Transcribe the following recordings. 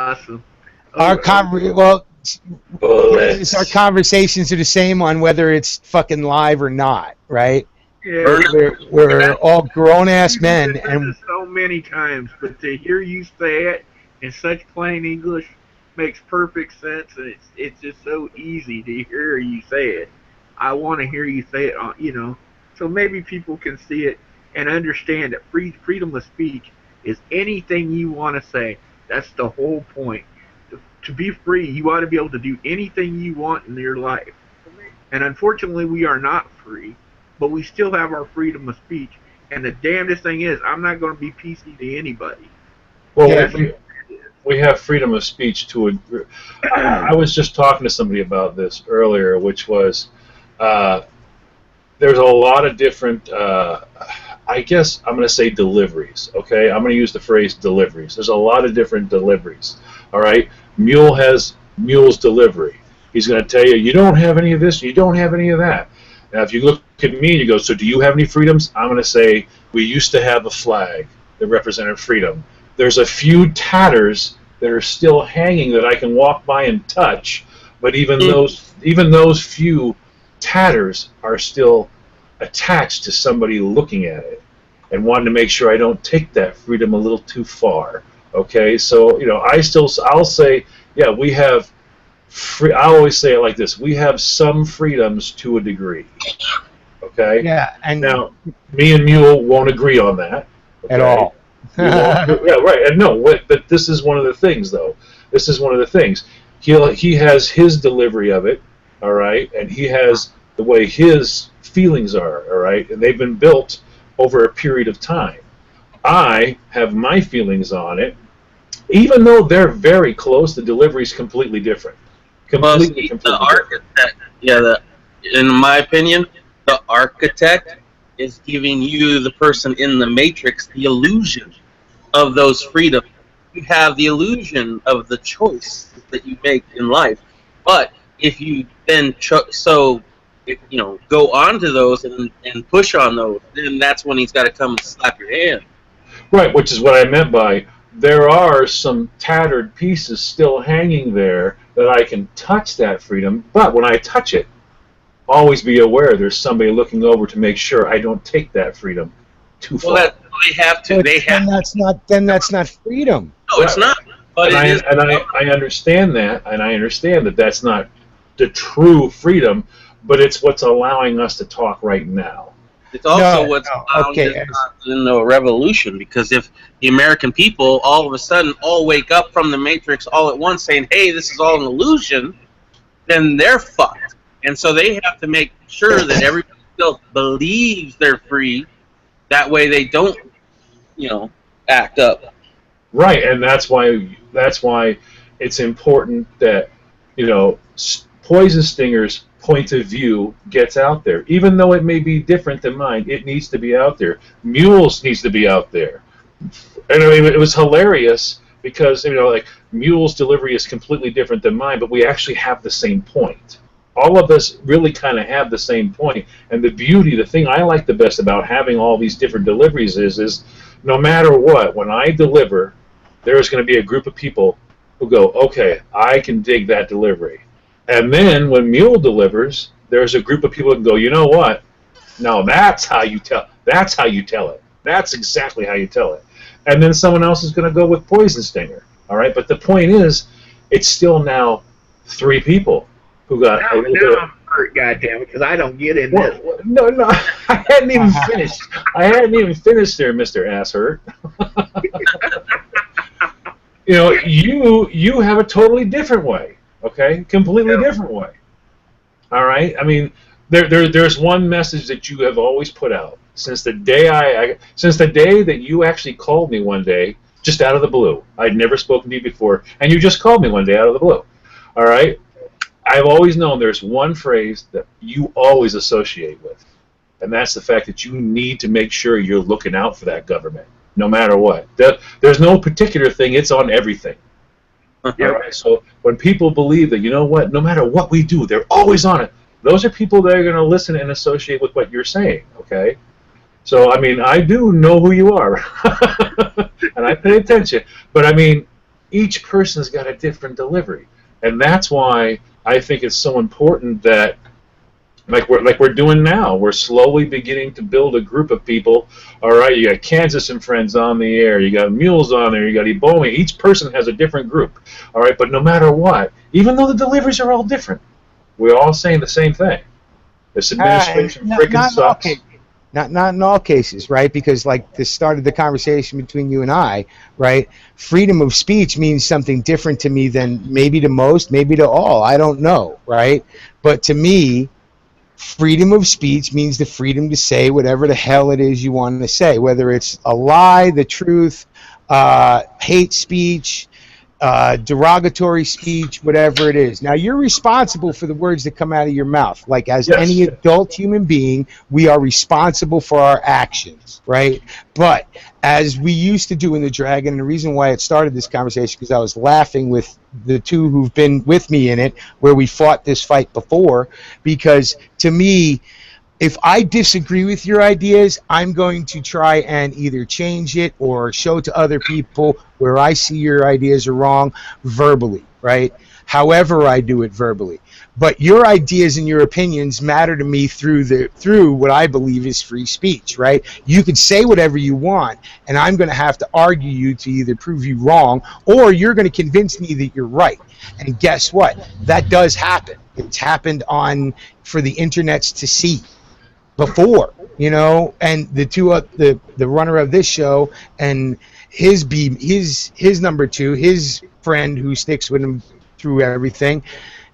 awesome. Our well, Bullets. our conversations are the same on whether it's fucking live or not, right? Yeah, We're all grown ass men, I've said and this so many times, but to hear you say it in such plain English makes perfect sense, and it's just so easy to hear you say it. I want to hear you say it, so maybe people can see it and understand that freedom of speech is anything you want to say. That's the whole point. To be free, you ought to be able to do anything you want in your life. And unfortunately, we are not free, but we still have our freedom of speech. And the damnedest thing is, I'm not going to be PC to anybody. Well, yeah, we have freedom of speech to a. I was just talking to somebody about this earlier, which was there's a lot of different. I guess I'm going to say deliveries. Okay, I'm going to use the phrase deliveries. There's a lot of different deliveries. All right, Mule has Mule's delivery. He's going to tell you, you don't have any of this, you don't have any of that. Now, if you look at me and you go, so do you have any freedoms? I'm going to say, we used to have a flag that represented freedom. There's a few tatters that are still hanging that I can walk by and touch, but even those few tatters are still attached to somebody looking at it and wanting to make sure I don't take that freedom a little too far. Okay, so I'll say, yeah, we have. I always say it like this: we have some freedoms to a degree. Okay. yeah, and Now, me and Mule won't agree on that. Okay? at all. Yeah, right. And no, but this is one of the things, though. This is one of the things. He has his delivery of it, all right, and he has the way his feelings are, all right, and they've been built over a period of time. I have my feelings on it, even though they're very close. The delivery is completely different. Completely the architect, in my opinion, the architect is giving you, the person in the matrix, the illusion of those freedoms. You have the illusion of the choice that you make in life. But if you then go on to those and push on those, then that's when he's got to come and slap your hand. Right, which is what I meant by there are some tattered pieces still hanging there that I can touch that freedom, but when I touch it, always be aware there's somebody looking over to make sure I don't take that freedom too far. Well, they have to. Then that's not freedom. No, it's not. But I understand that, and I understand that that's not the true freedom, but it's what's allowing us to talk right now. It's also what's allowing in the revolution, because if the American people all of a sudden all wake up from the matrix all at once saying, hey, this is all an illusion, then they're fucked. And so they have to make sure that everybody still believes they're free. That way they don't, act up. Right, and that's why it's important that, Poison Stinger's point of view gets out there. Even though it may be different than mine, it needs to be out there. Mule's needs to be out there. And I mean, it was hilarious because, Mule's delivery is completely different than mine, but we actually have the same point. All of us really kind of have the same point. And the thing I like the best about having all these different deliveries is no matter what, when I deliver, there's going to be a group of people who go, okay, I can dig that delivery. And then when Mule delivers, there's a group of people that go, you know what? No, that's how you tell it. That's exactly how you tell it. And then someone else is going to go with Poison Stinger. All right, but the point is, it's still now 3 people who got a little bit. I'm hurt, goddamn it, because I don't get in this. No, I hadn't even finished. I hadn't even finished there, Mr. Asshurt. You have a totally different way. Okay, completely different way. All right. I mean, there's one message that you have always put out since the day that you actually called me one day, just out of the blue. I'd never spoken to you before, and you just called me one day out of the blue. All right. I've always known there's one phrase that you always associate with, and that's the fact that you need to make sure you're looking out for that government, no matter what. There's no particular thing; it's on everything. Yeah. All right, so when people believe that, no matter what we do, they're always on it, those are people that are going to listen and associate with what you're saying, okay? So, I mean, I do know who you are, and I pay attention. But, I mean, each person's got a different delivery, and that's why I think it's so important that, like we're doing now, we're slowly beginning to build a group of people. All right, you got Kansas and Friends on the air, you got Mules on there, you got Ebola. Each person has a different group. All right, but no matter what, even though the deliveries are all different, we're all saying the same thing. This administration freaking sucks. Not in all cases, right? Because like this started the conversation between you and I, right? Freedom of speech means something different to me than maybe to most, maybe to all. I don't know, right? But to me, freedom of speech means the freedom to say whatever the hell it is you want to say, whether it's a lie, the truth, hate speech, derogatory speech, whatever it is. Now, you're responsible for the words that come out of your mouth. Like, as any adult human being, we are responsible for our actions, right? But as we used to do in the Dragon, and the reason why it started this conversation, because I was laughing with the two who've been with me in it, where we fought this fight before, because to me, if I disagree with your ideas, I'm going to try and either change it or show to other people where I see your ideas are wrong verbally, right? However I do it verbally. But your ideas and your opinions matter to me through what I believe is free speech, right? You can say whatever you want, and I'm going to have to argue you to either prove you wrong, or you're going to convince me that you're right. And guess what? That does happen. It's happened for the internets to see before, you know, and the runner of this show and his number two, his friend who sticks with him through everything,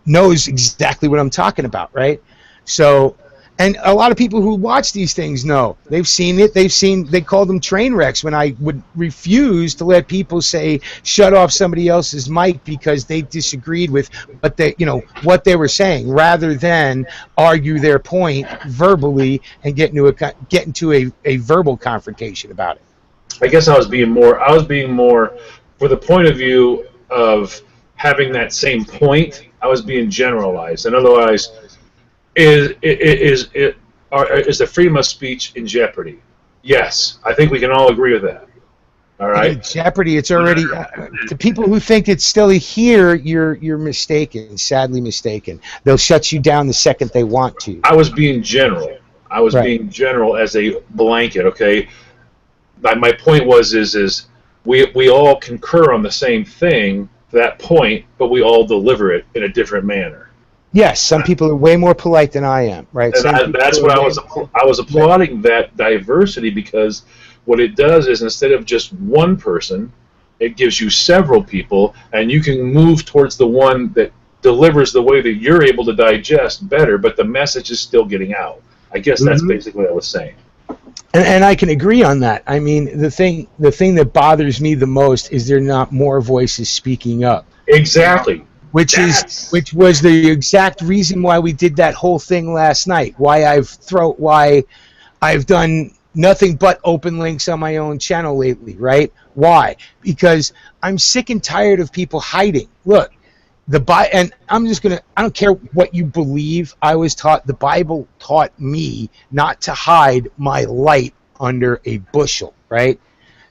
knows exactly what I'm talking about, right? So, and a lot of people who watch these things know. They've seen it. They call them train wrecks when I would refuse to let people say shut off somebody else's mic because they disagreed with what they were saying, rather than argue their point verbally and get into a verbal confrontation about it. I guess I was being more for the point of view of having that same point. I was being generalized, and otherwise, is the freedom of speech in jeopardy? Yes, I think we can all agree with that. All right. In jeopardy, it's already to people who think it's still here. You're mistaken, sadly mistaken. They'll shut you down the second they want to. I was being general. Being general as a blanket. Okay. My point is we all concur on the same thing, that point, but we all deliver it in a different manner. Yes, some people are way more polite than I am, right? And that's what I was applauding, that diversity, because what it does is, instead of just one person, it gives you several people, and you can move towards the one that delivers the way that you're able to digest better, but the message is still getting out. I guess that's basically what I was saying. And I can agree on that. I mean, the thing that bothers me the most is there are not more voices speaking up. Exactly. Which was the exact reason why we did that whole thing last night. Why I've done nothing but open links on my own channel lately, right? Why? Because I'm sick and tired of people hiding. Look, and I don't care what you believe. I was taught, the Bible taught me not to hide my light under a bushel, right?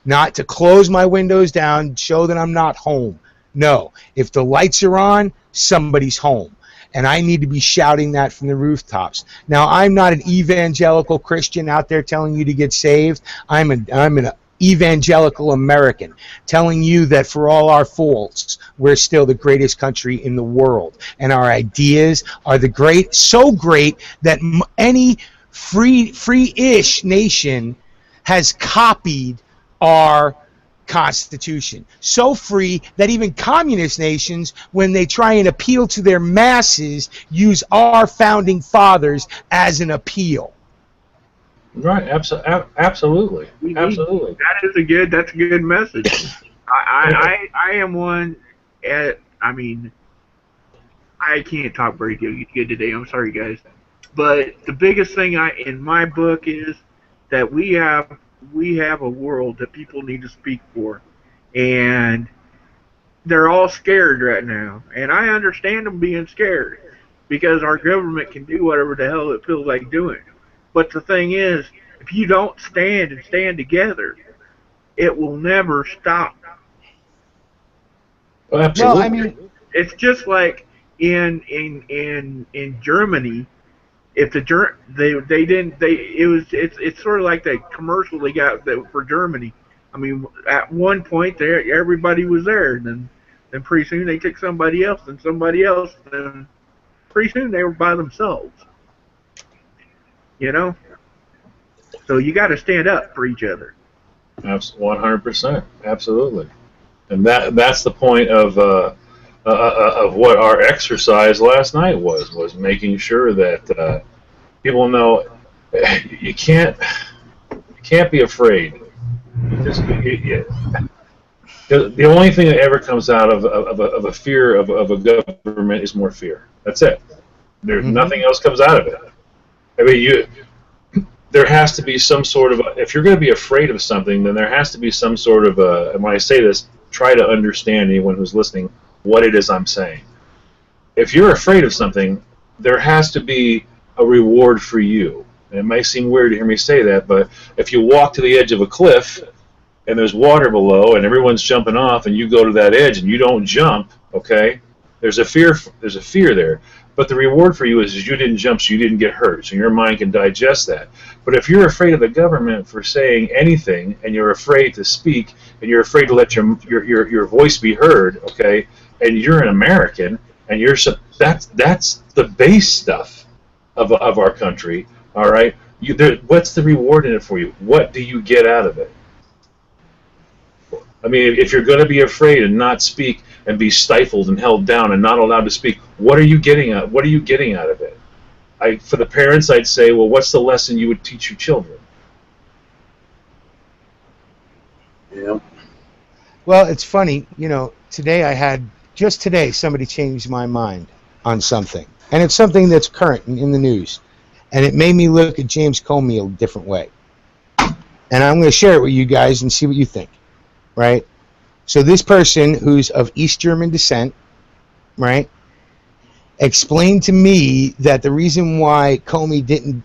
Not to close my windows down, show that I'm not home. No, if the lights are on, somebody's home. And I need to be shouting that from the rooftops. Now, I'm not an evangelical Christian out there telling you to get saved. I'm an evangelical American telling you that for all our faults, we're still the greatest country in the world. And our ideas are so great that any free-ish nation has copied our Constitution. So free that even communist nations, when they try and appeal to their masses, use our founding fathers as an appeal. Right, absolutely. Absolutely. That's a good message. I am one. I mean, I can't talk very good today. I'm sorry, guys. But the biggest thing in my book is that we have a world that people need to speak for, and they're all scared right now, and I understand them being scared because our government can do whatever the hell it feels like doing. But the thing is, if you don't stand and stand together, it will never stop. Oh, absolutely. Well, I mean, It's just like in Germany. If they didn't it's sort of like that commercial they got for Germany. I mean, at one point there everybody was there, and then pretty soon they took somebody else, and pretty soon they were by themselves. You know, so you got to stand up for each other. 100%, absolutely, and that's the point of what our exercise last night was making sure that people know you can't be afraid. The only thing that ever comes out of a fear of a government is more fear. That's it. There's nothing else comes out of it. I mean, there has to be some sort of, if you're going to be afraid of something, then there has to be some sort of and when I say this, try to understand, anyone who's listening, what it is I'm saying. If you're afraid of something, there has to be a reward for you. And it may seem weird to hear me say that, but if you walk to the edge of a cliff and there's water below and everyone's jumping off and you go to that edge and you don't jump, okay, there's a fear there. But the reward for you is you didn't jump, so you didn't get hurt, so your mind can digest that. But if you're afraid of the government for saying anything, and you're afraid to speak, and you're afraid to let your voice be heard, okay, and you're an American, and that's the base stuff of our country, all right. What's the reward in it for you? What do you get out of it? I mean, if you're going to be afraid and not speak and be stifled and held down and not allowed to speak, what are you getting out? What are you getting out of it? For the parents, I'd say, well, what's the lesson you would teach your children? Yeah. Well, it's funny, just today somebody changed my mind on something, and it's something that's current in the news, and it made me look at James Comey a different way. And I'm going to share it with you guys and see what you think, right? So this person who's of East German descent, right, explained to me that the reason why Comey didn't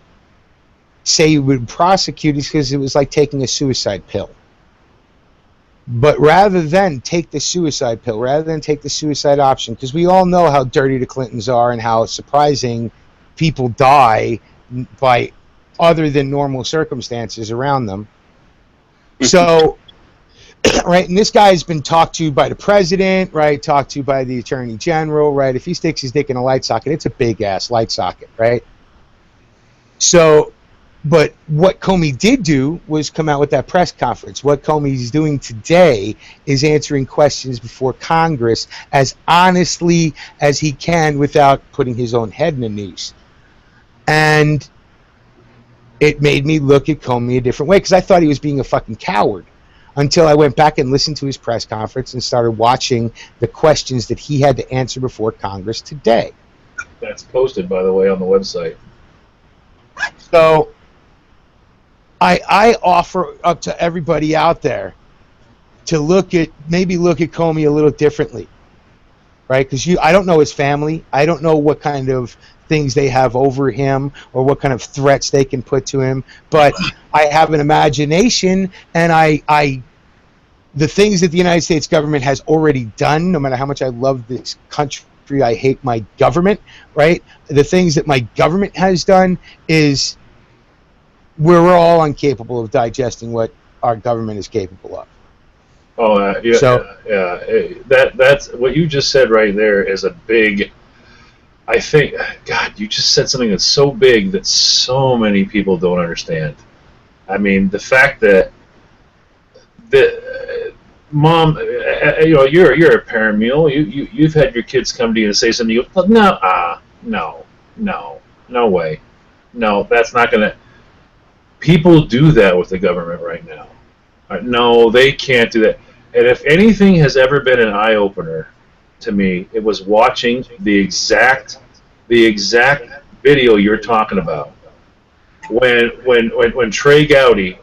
say he would prosecute is because it was like taking a suicide pill. But rather than take the suicide pill, rather than take the suicide option, because we all know how dirty the Clintons are and how surprising people die by other than normal circumstances around them. So, right, and this guy's been talked to by the president, right, talked to by the attorney general, right? If he sticks his dick in a light socket, it's a big-ass light socket, right? So, but what Comey did do was come out with that press conference. What Comey's doing today is answering questions before Congress as honestly as he can without putting his own head in a noose. And it made me look at Comey a different way, because I thought he was being a fucking coward until I went back and listened to his press conference and started watching the questions that he had to answer before Congress today. That's posted, by the way, on the website. So I offer up to everybody out there to maybe look at Comey a little differently, right? Because I don't know his family. I don't know what kind of things they have over him or what kind of threats they can put to him. But I have an imagination, and the things that the United States government has already done, no matter how much I love this country, I hate my government, right? The things that my government has done is we're all incapable of digesting what our government is capable of. Oh, yeah. So, yeah. That's what you just said right there is a big, I think, God, you just said something that's so big that so many people don't understand. I mean, the fact that Mom, you're a parent, Mule. You've had your kids come to you and say something. You go, no way, no, that's not gonna. People do that with the government right now. No, they can't do that. And if anything has ever been an eye opener to me, it was watching the exact video you're talking about. When Trey Gowdy,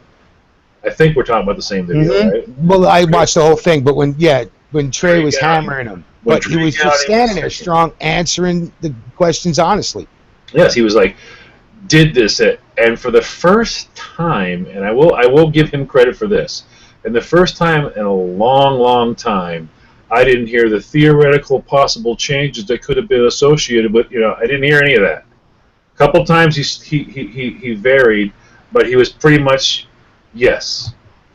I think we're talking about the same video, right? Well, I watched the whole thing, but when Trey was hammering him, but he was just standing there strong, answering the questions honestly. Yes, he was like, did this, and for the first time, and I will give him credit for this, and the first time in a long time, I didn't hear the theoretical possible changes that could have been associated with, I didn't hear any of that. A couple times he varied, but he was pretty much, yes,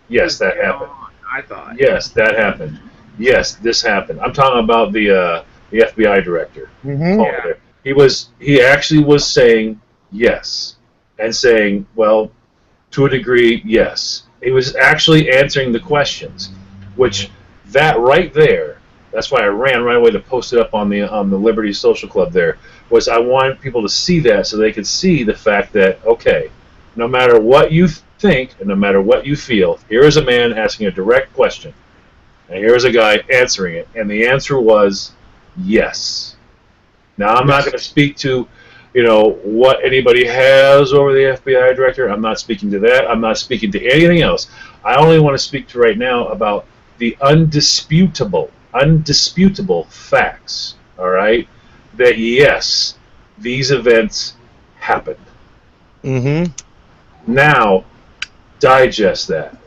that happened. I thought. Yes, that happened. Yes, this happened. I'm talking about the FBI director. Mm-hmm. He actually was saying yes, and saying, well, to a degree, yes. He was actually answering the questions, which that right there, that's why I ran right away to post it up on the Liberty Social Club there, was I wanted people to see that so they could see the fact that, okay, no matter what you think and no matter what you feel, here is a man asking a direct question, and here is a guy answering it, and the answer was yes. Now, I'm not going to speak to, what anybody has over the FBI director. I'm not speaking to that. I'm not speaking to anything else. I only want to speak to right now about the undisputable facts, all right, that yes, these events happened. Mm-hmm. Now, digest that.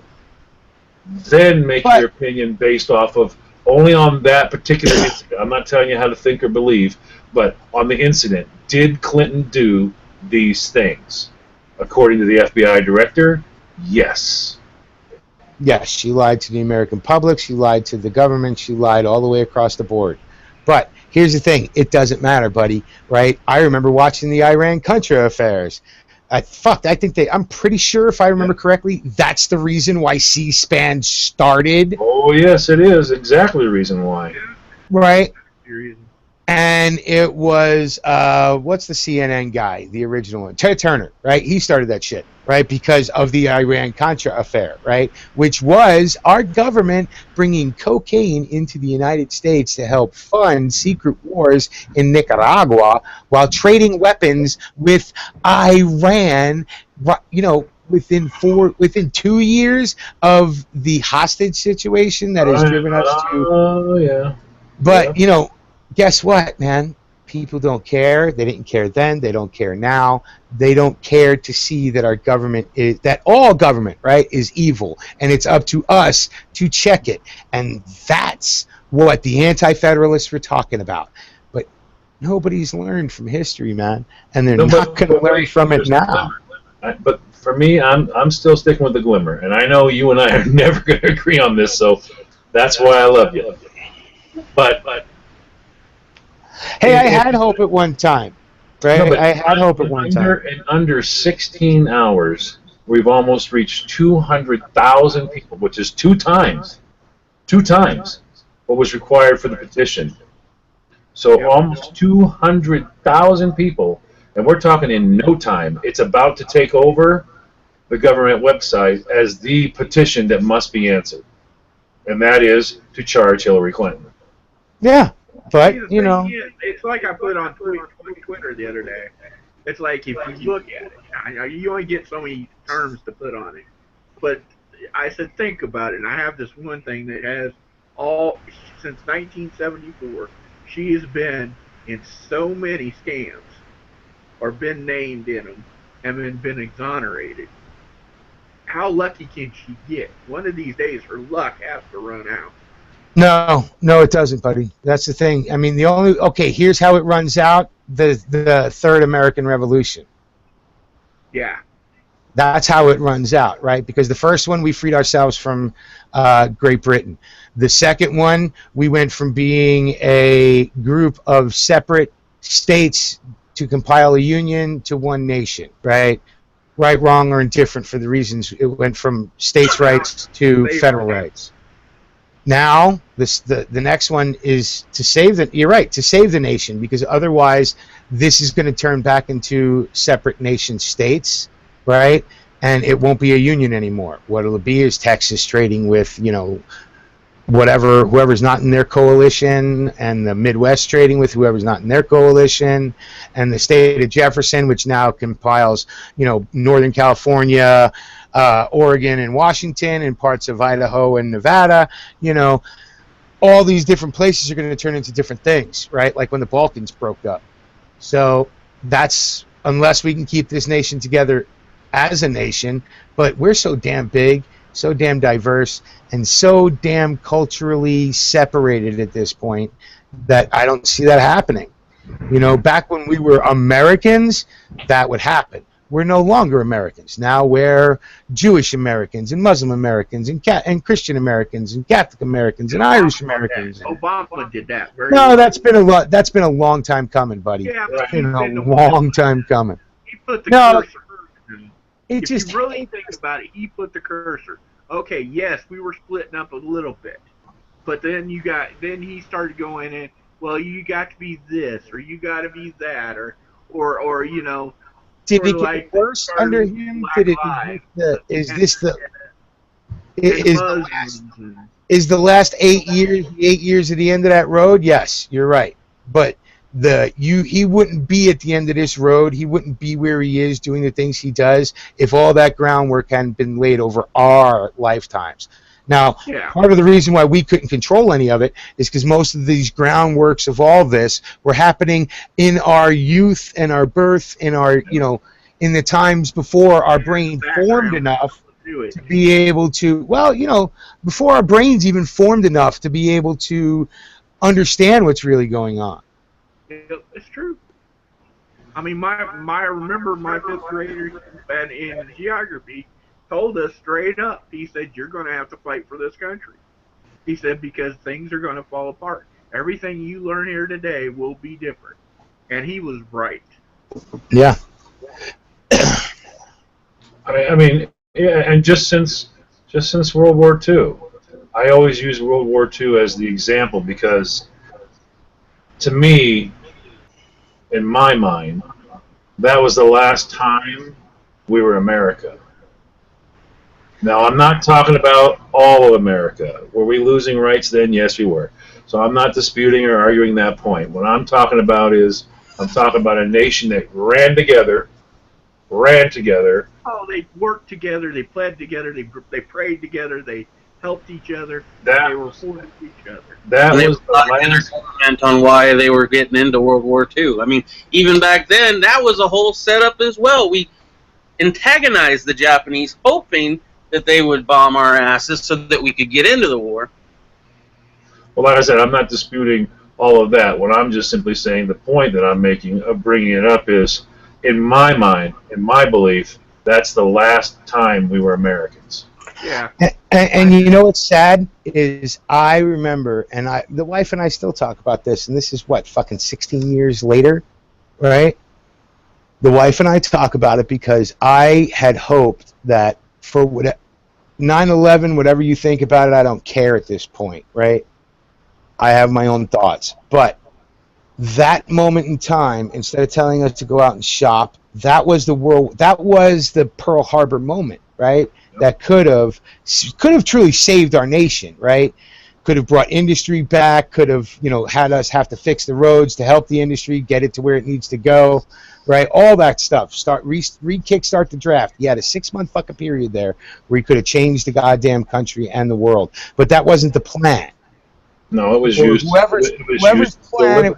Then make your opinion based off of only on that particular incident. I'm not telling you how to think or believe, but on the incident. Did Clinton do these things? According to the FBI director, yes. Yes, she lied to the American public, she lied to the government, she lied all the way across the board. But here's the thing, it doesn't matter, buddy, right? I remember watching the Iran-Contra affairs. I'm pretty sure, if I remember correctly, that's the reason why C-SPAN started. Oh, yes, it is. Exactly the reason why. Right? And it was, what's the CNN guy, the original one? Ted Turner, right? He started that shit, right? Because of the Iran-Contra affair, right? Which was our government bringing cocaine into the United States to help fund secret wars in Nicaragua while trading weapons with Iran, within 2 years of the hostage situation that has driven us to... Oh, yeah. But, guess what, man? People don't care. They didn't care then. They don't care now. They don't care to see that our government that all government, right, is evil. And it's up to us to check it. And that's what the anti-federalists were talking about. But nobody's learned from history, man. And they're not going to learn from it now. But for me, I'm still sticking with the glimmer. And I know you and I are never going to agree on this, so that's why I love you. But hey, I had hope at one time, right? No, I had hope at one time. In under 16 hours, we've almost reached 200,000 people, which is two times what was required for the petition. So almost 200,000 people, and we're talking in no time. It's about to take over the government website as the petition that must be answered, and that is to charge Hillary Clinton. Yeah. But, it's like I put on Twitter the other day. It's like if you look at it, you only get so many terms to put on it. But I said, think about it. And I have this one thing that has since 1974, she has been in so many scams, or been named in them, and been exonerated. How lucky can she get? One of these days, her luck has to run out. No, it doesn't, buddy. That's the thing. I mean, here's how it runs out. The Third American Revolution. Yeah. That's how it runs out, right? Because the first one, we freed ourselves from Great Britain. The second one, we went from being a group of separate states to compile a union to one nation, right? Right, wrong, or indifferent for the reasons. It went from states' rights to federal rights. Now, the next one is to save the nation, because otherwise this is going to turn back into separate nation states, right? And it won't be a union anymore. What it'll be is Texas trading with, whoever's not in their coalition, and the Midwest trading with whoever's not in their coalition, and the state of Jefferson, which now compiles, Northern California, Oregon and Washington, and parts of Idaho and Nevada, all these different places are going to turn into different things, right? Like when the Balkans broke up. So that's, unless we can keep this nation together as a nation, but we're so damn big so damn diverse, and so damn culturally separated at this point that I don't see that happening. You know, back when we were Americans, that would happen. We're no longer Americans. Now we're Jewish Americans and Muslim Americans and Christian Americans and Catholic Americans and Irish Americans. Obama did that. No, that's been a long time coming, buddy. Yeah, it's been a long time coming. He put the cursor. If you really think about it, he put the cursor. Okay, yes, we were splitting up a little bit, but then he started going in. Well, you got to be this, or you got to be that, or you know. Did it get worse under him? Is the last 8 years at the end of that road? Yes, you're right. But he wouldn't be at the end of this road. He wouldn't be where he is doing the things he does if all that groundwork hadn't been laid over our lifetimes. Now, part of the reason why we couldn't control any of it is because most of these groundworks of all this were happening in our youth and our birth, in our, you know, in the times before our brain formed enough to be able to, well, you know, before our brains even formed enough to be able to understand what's really going on. It's true. I mean, I remember my fifth grader in geography told us straight up. He said, "You're going to have to fight for this country." He said, because things are going to fall apart. Everything you learn here today will be different. And he was right. Yeah. I mean, yeah, and just since World War II, I always use World War II as the example because, to me, in my mind, that was the last time we were America. Now, I'm not talking about all of America. Were we losing rights then? Yes, we were. So I'm not disputing or arguing that point. What I'm talking about is I'm talking about a nation that ran together. Oh, they worked together. They pled together. They prayed together. They helped each other. They were for each other. That was the last comment on why they were getting into World War II. I mean, even back then, that was a whole setup as well. We antagonized the Japanese, hoping that they would bomb our asses so that we could get into the war. Well, like I said, I'm not disputing all of that. What I'm just simply saying, the point that I'm making of bringing it up is, in my mind, in my belief, that's the last time we were Americans. Yeah. And you know what's sad is I remember, and the wife and I still talk about this, and this is what, fucking 16 years later, right? The wife and I talk about it because I had hoped that for 9/11, whatever you think about it, I don't care at this point, right? I have my own thoughts. But that moment in time, instead of telling us to go out and shop, that was the Pearl Harbor moment, right? Yep. That could have truly saved our nation, right? Could have brought industry back, could have, you know, had us have to fix the roads to help the industry get it to where it needs to go, right? All that stuff. Kickstart the draft. You had a 6-month fucking period there where you could have changed the goddamn country and the world. But that wasn't the plan. No, it was used. Whoever's plan.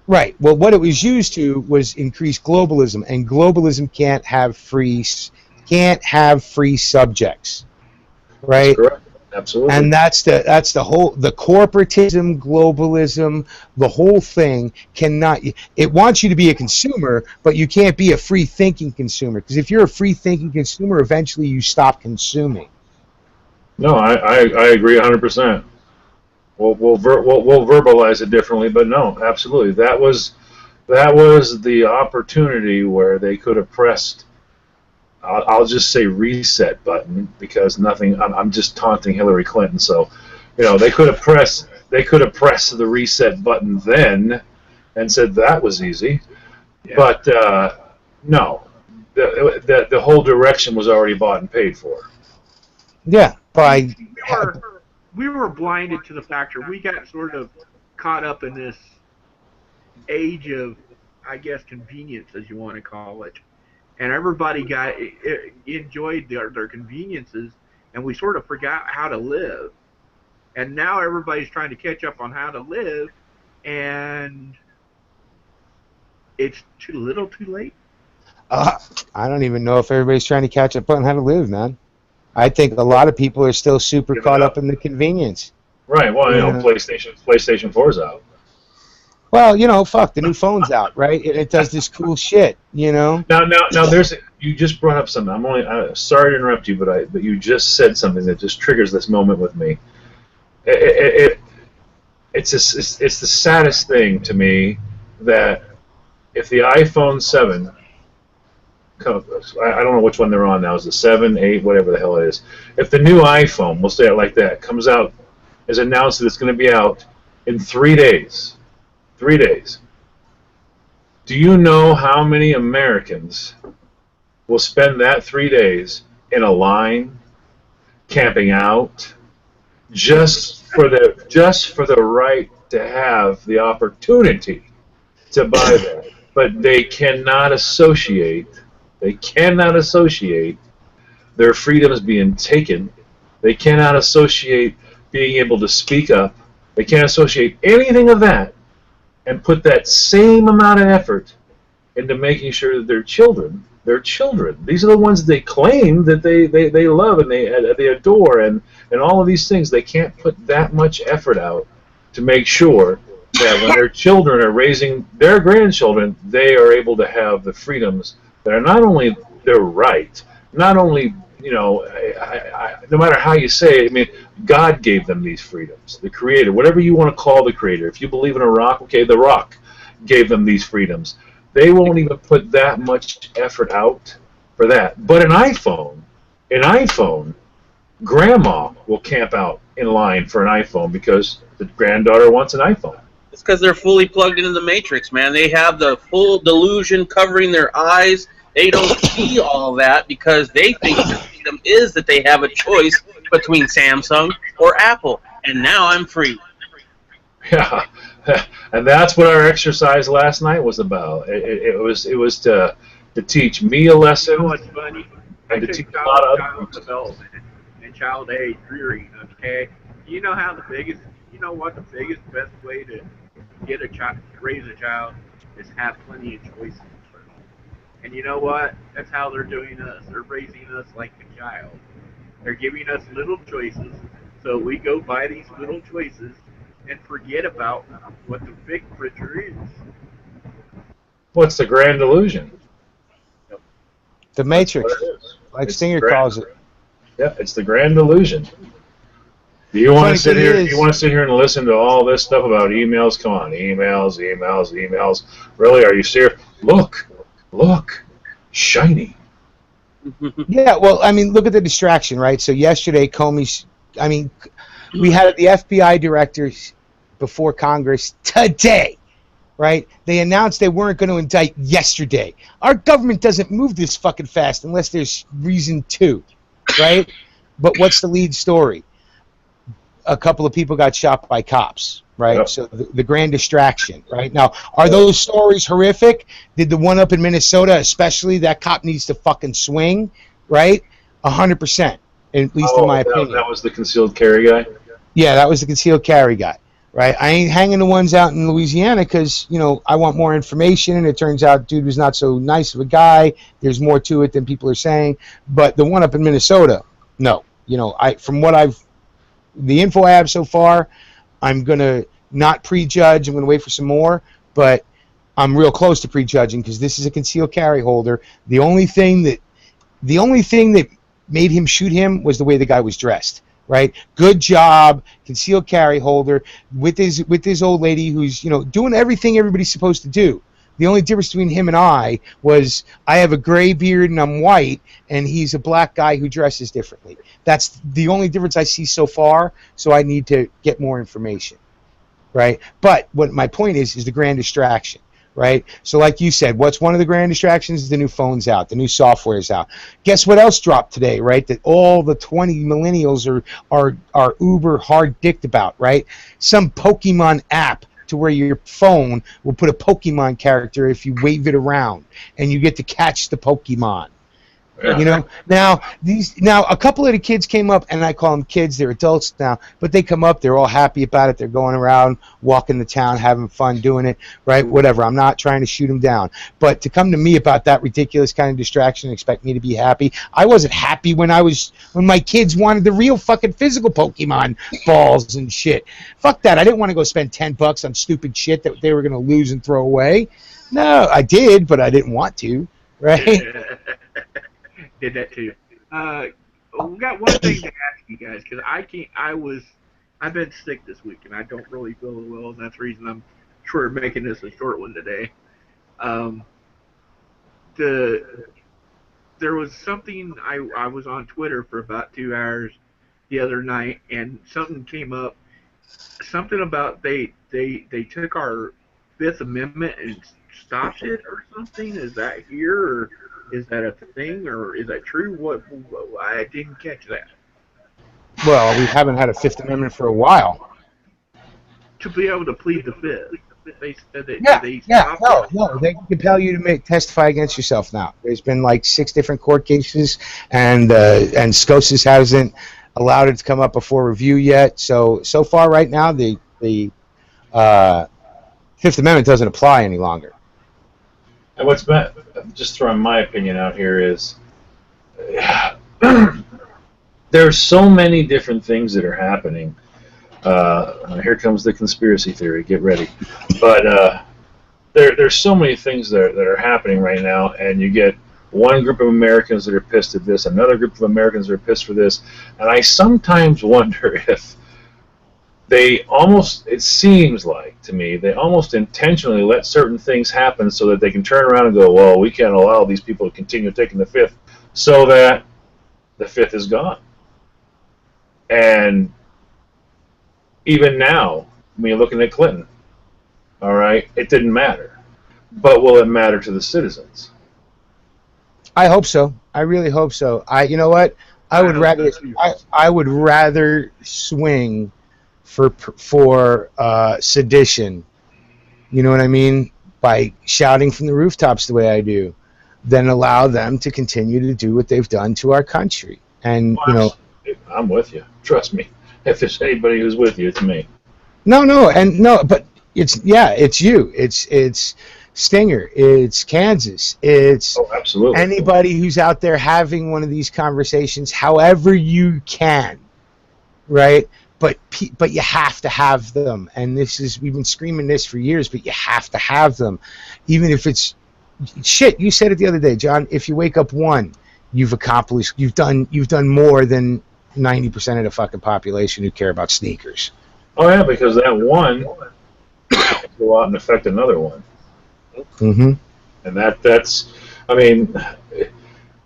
Right. Well, what it was used to was increase globalism, and globalism can't have free subjects, right? That's correct. Absolutely. And that's the corporatism, globalism, the whole thing cannot. It wants you to be a consumer, but you can't be a free thinking consumer, because if you're a free thinking consumer, eventually you stop consuming. No, I agree 100%. We'll verbalize it differently, but no, absolutely. That was the opportunity where they could have pressed. I'll just say reset button, because nothing. I'm just taunting Hillary Clinton. So, you know, they could have pressed the reset button then, and said that was easy. Yeah. But no, the whole direction was already bought and paid for. Yeah, we were blinded to the factor. We got sort of caught up in this age of, I guess, convenience, as you want to call it. And everybody enjoyed their conveniences, and we sort of forgot how to live. And now everybody's trying to catch up on how to live, and it's too little too late. I don't even know if everybody's trying to catch up on how to live, man. I think a lot of people are still super caught up in the convenience. Right. Well, PlayStation 4's out. Well, fuck, the new phone's out, right? And it does this cool shit, Now, you just brought up something. I'm sorry to interrupt you, but you just said something that just triggers this moment with me. It's the saddest thing to me that if the iPhone 7, I don't know which one they're on now, is the 7, 8, whatever the hell it is. If the new iPhone, we'll say it like that, comes out, is announced that it's going to be out in 3 days. 3 days. Do you know how many Americans will spend that 3 days in a line, camping out, just for the right to have the opportunity to buy that? But they cannot associate their freedoms being taken. They cannot associate being able to speak up. They can't associate anything of that and put that same amount of effort into making sure that their children, these are the ones they claim that they love and they adore and all of these things. They can't put that much effort out to make sure that when their children are raising their grandchildren, they are able to have the freedoms that are not only their right, not only, no matter how you say it, I mean, God gave them these freedoms. The Creator, whatever you want to call the Creator. If you believe in a rock, okay, the rock gave them these freedoms. They won't even put that much effort out for that. But an iPhone, Grandma will camp out in line for an iPhone because the granddaughter wants an iPhone. It's because they're fully plugged into the Matrix, man. They have the full delusion covering their eyes. They don't see all that because they think the freedom is that they have a choice between Samsung or Apple. And now I'm free. Yeah, and that's what our exercise last night was about. It was to teach me a lesson. You know what's funny? And to teach a lot of child development and child age rearing. Okay, you know what the biggest best way to get a child, raise a child, is have plenty of choices. And you know what? That's how they're doing us. They're raising us like a child. They're giving us little choices, so we go by these little choices and forget about what the big picture is. What's the grand illusion? The Matrix, like Stinger calls it. Yeah, it's the grand illusion. Do you want to sit here? You want to sit here and listen to all this stuff about emails? Come on, emails. Really? Are you serious? Look, shiny. Yeah, well, I mean, look at the distraction, right? So yesterday, we had the FBI directors before Congress today, right? They announced they weren't going to indict yesterday. Our government doesn't move this fucking fast unless there's reason to, right? But what's the lead story? A couple of people got shot by cops, right? Yep. So the grand distraction, right? Now, are those stories horrific? Did the one up in Minnesota, especially, that cop needs to fucking swing, right? 100%, at least in my opinion. That was the concealed carry guy? Yeah, that was the concealed carry guy, right? I ain't hanging the ones out in Louisiana because, I want more information, and it turns out dude was not so nice of a guy. There's more to it than people are saying. But the one up in Minnesota, no. The info I have so far, I'm going to not prejudge. I'm going to wait for some more, but I'm real close to prejudging because this is a concealed carry holder. The only thing that made him shoot him was the way the guy was dressed, right? Good job, concealed carry holder with his old lady who's, doing everything everybody's supposed to do. The only difference between him and I was I have a gray beard and I'm white, and he's a black guy who dresses differently. That's the only difference I see so far, so I need to get more information, right? But what my point is the grand distraction, right? So like you said, what's one of the grand distractions? The new phone's out. The new software is out. Guess what else dropped today, right? That all the 20 millennials are uber hard-dicked about, right? Some Pokemon app to where your phone will put a Pokemon character if you wave it around, and you get to catch the Pokemon. Yeah. You know, now a couple of the kids came up, and I call them kids. They're adults now, but they come up. They're all happy about it. They're going around, walking the town, having fun, doing it, right? Whatever. I'm not trying to shoot them down, but to come to me about that ridiculous kind of distraction and expect me to be happy, I wasn't happy when my kids wanted the real fucking physical Pokemon balls and shit. Fuck that. I didn't want to go spend $10 on stupid shit that they were going to lose and throw away. No, I did, but I didn't want to, right? Did that too. We got one thing to ask you guys because I've been sick this week and I don't really feel well, and that's the reason I'm sort of making this a short one today. There was something I was on Twitter for about 2 hours the other night, and something came up, something about they took our Fifth Amendment and stopped it or something. Is that here, or is that a thing, or is that true? What I didn't catch that. Well, we haven't had a Fifth Amendment for a while. To be able to plead the Fifth, they said that no, they can compel you to testify against yourself now. There's been like 6 different court cases, and SCOTUS hasn't allowed it to come up before review yet. So far, right now, the Fifth Amendment doesn't apply any longer. And what's been, just throwing my opinion out here, is there's so many different things that are happening. Here comes the conspiracy theory. Get ready. But there's so many things that are happening right now, and you get one group of Americans that are pissed at this, another group of Americans that are pissed for this, and I sometimes wonder if it seems like to me, they almost intentionally let certain things happen so that they can turn around and go, well, we can't allow these people to continue taking the Fifth, so that the Fifth is gone. And even now, when you're looking at Clinton, all right, it didn't matter. But will it matter to the citizens? I hope so. I really hope so. You know what? I would rather swing for sedition, you know what I mean, by shouting from the rooftops the way I do, than allow them to continue to do what they've done to our country. And I'm with you. Trust me. If there's anybody who's with you, it's me. But it's you. It's Stinger. It's Kansas. It's absolutely anybody who's out there having one of these conversations, however you can, right? But you have to have them, and we've been screaming this for years, but you have to have them, even if it's shit. You said it the other day, John. If you wake up one, you've accomplished. You've done more than 90% of the fucking population who care about sneakers. Oh yeah, because that one can go out and affect another one. Mm-hmm. And that's, I mean,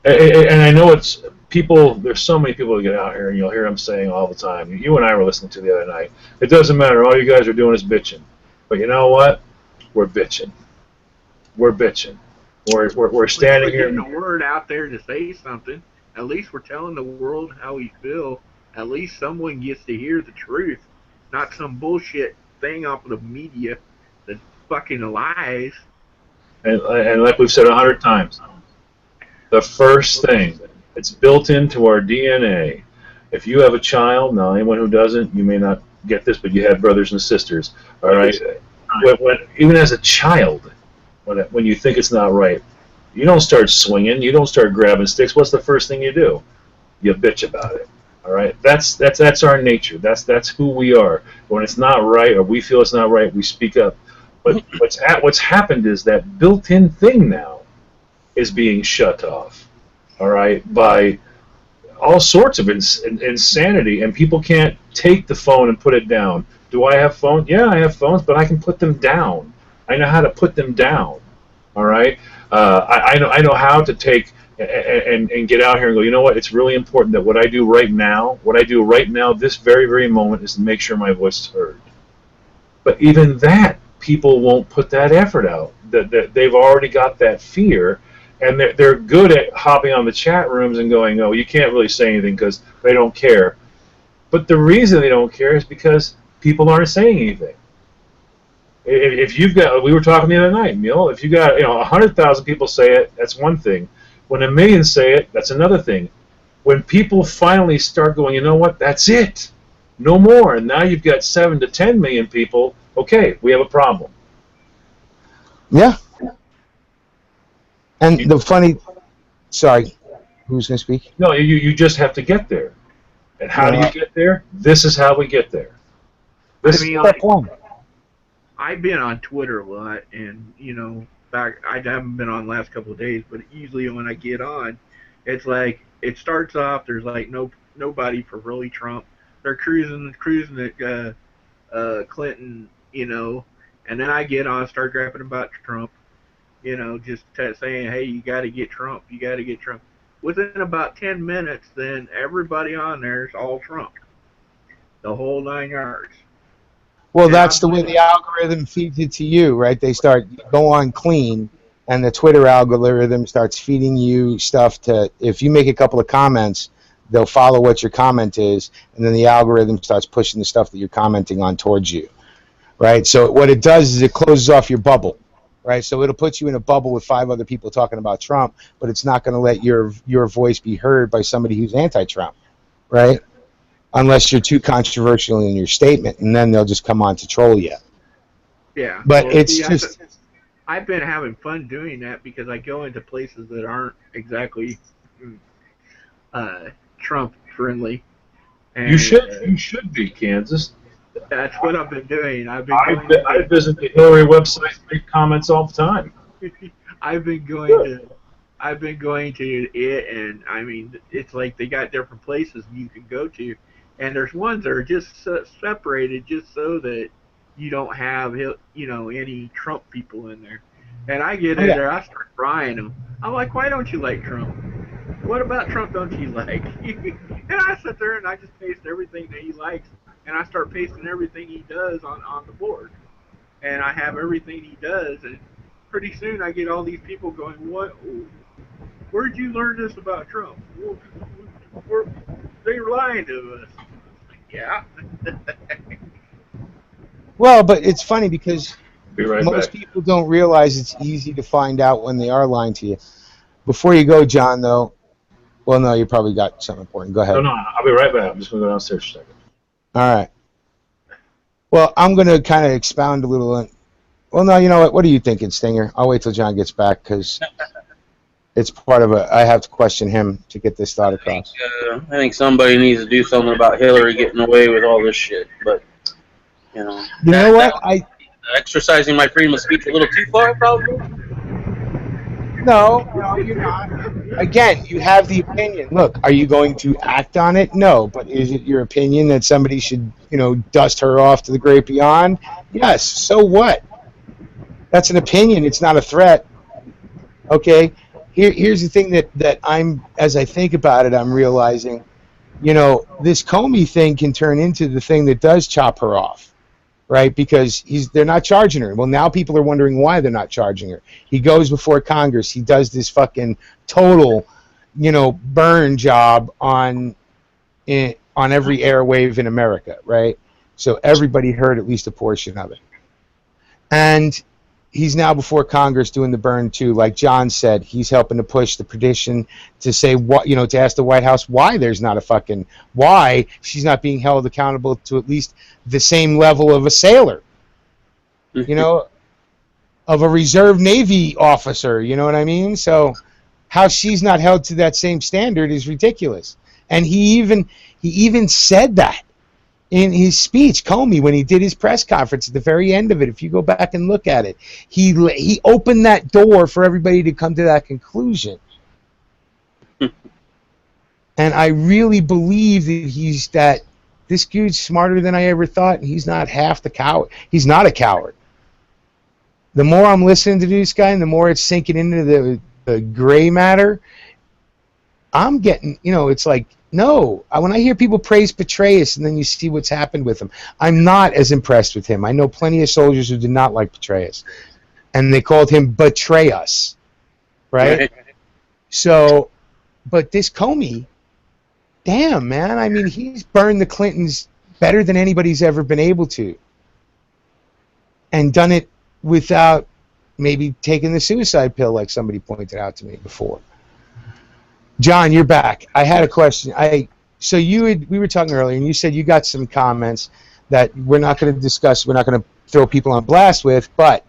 and I know it's people. There's so many people that get out here, and you'll hear them saying all the time. You and I were listening to the other night. It doesn't matter. All you guys are doing is bitching. But you know what? We're bitching. We're bitching. We're standing here. Getting the word out there to say something. At least we're telling the world how we feel. At least someone gets to hear the truth, not some bullshit thing off of the media that's fucking lies. And like we've said 100 times, the first thing, it's built into our DNA. If you have a child, now anyone who doesn't, you may not get this, but you have brothers and sisters, all right? Even as a child, when you think it's not right, you don't start swinging, you don't start grabbing sticks. What's the first thing you do? You bitch about it, all right? That's our nature. That's who we are. When it's not right, or we feel it's not right, we speak up. But what's happened is that built-in thing now is being shut off, all right, by all sorts of insanity, and people can't take the phone and put it down. Do I have phones? Yeah, I have phones, but I can put them down. I know how to put them down, all right? I know how to take and get out here and go, you know what, it's really important that what I do right now, this very, very moment, is to make sure my voice is heard. But even that, people won't put that effort out. That they've already got that fear, and they're good at hopping on the chat rooms and going, oh, you can't really say anything because they don't care. But the reason they don't care is because people aren't saying anything. If you've got, we were talking the other night, Neil, if you got 100,000 people say it, that's one thing. When a million say it, that's another thing. When people finally start going, you know what, that's it, no more, and now you've got 7 to 10 million people, okay, we have a problem. Yeah. And the funny, sorry, who's going to speak? No, you just have to get there. And how do you get there? This is how we get there. I mean, like, I've been on Twitter a lot, and I haven't been on the last couple of days, but usually when I get on, it's like it starts off. There's like nobody for really Trump. They're cruising at Clinton, and then I get on, start rapping about Trump, just saying, hey, you got to get Trump, you got to get Trump. Within about 10 minutes, then everybody on there is all Trump, the whole 9 yards. Well, that's the way the algorithm feeds it to you, right? They go on clean, and the Twitter algorithm starts feeding you stuff if you make a couple of comments, they'll follow what your comment is, and then the algorithm starts pushing the stuff that you're commenting on towards you, right? So what it does is it closes off your bubble, right? So it'll put you in a bubble with 5 other people talking about Trump, but it's not going to let your voice be heard by somebody who's anti-Trump, right? Unless you're too controversial in your statement, and then they'll just come on to troll you. Yeah. But well, it's just... I've been having fun doing that because I go into places that aren't exactly Trump friendly. And, you should be, Kansas. That's what I've been doing. I visit the Hillary website, make comments all the time. I've been going to it, and I mean, it's like they got different places you can go to, and there's ones that are just separated just so that you don't have any Trump people in there. And I get in there, I start frying them. I'm like, why don't you like Trump? What about Trump don't you like? And I sit there and I just paste everything that he likes, and I start pasting everything he does on the board. And I have everything he does, and pretty soon I get all these people going, what? Where'd you learn this about Trump? They're lying to us. Yeah. Well, but it's funny because most back. people don't realize it's easy to find out when they are lying to you. Before you go, John, though, well, no, you probably got something important. Go ahead. No, I'll be right back. I'm just going to go downstairs for a second. All right. Well, I'm going to kind of expound a little on... Well, no, you know what? What are you thinking, Stinger? I'll wait till John gets back because it's part of I have to question him to get this thought across. I think somebody needs to do something about Hillary getting away with all this shit. But, you know what? Exercising my freedom of speech a little too far, probably? No, you're not. Again, you have the opinion. Look, are you going to act on it? No, but is it your opinion that somebody should, dust her off to the great beyond? Yes. So what? That's an opinion. It's not a threat. Okay. Here's the thing that as I think about it, I'm realizing, this Comey thing can turn into the thing that does chop her off. Right, because they're not charging her. Well, now people are wondering why they're not charging her. He goes before Congress. He does this fucking total, burn job on every airwave in America, right? So everybody heard at least a portion of it. And he's now before Congress doing the burn too. Like John said, he's helping to push the petition to say to ask the White House why there's not why she's not being held accountable to at least the same level of a sailor, of a reserve Navy officer. You know what I mean? So how she's not held to that same standard is ridiculous. And he even said that in his speech, Comey, when he did his press conference at the very end of it. If you go back and look at it, he opened that door for everybody to come to that conclusion. And I really believe that this dude's smarter than I ever thought, and he's not half the coward. He's not a coward. The more I'm listening to this guy, and the more it's sinking into the gray matter, I'm getting, it's like, no. When I hear people praise Petraeus and then you see what's happened with him, I'm not as impressed with him. I know plenty of soldiers who did not like Petraeus, and they called him Betray Us, right? So, but this Comey, damn, man, I mean, he's burned the Clintons better than anybody's ever been able to, and done it without maybe taking the suicide pill like somebody pointed out to me before. John, you're back. I had a question. We were talking earlier, and you said you got some comments that we're not going to discuss. We're not going to throw people on blast with. But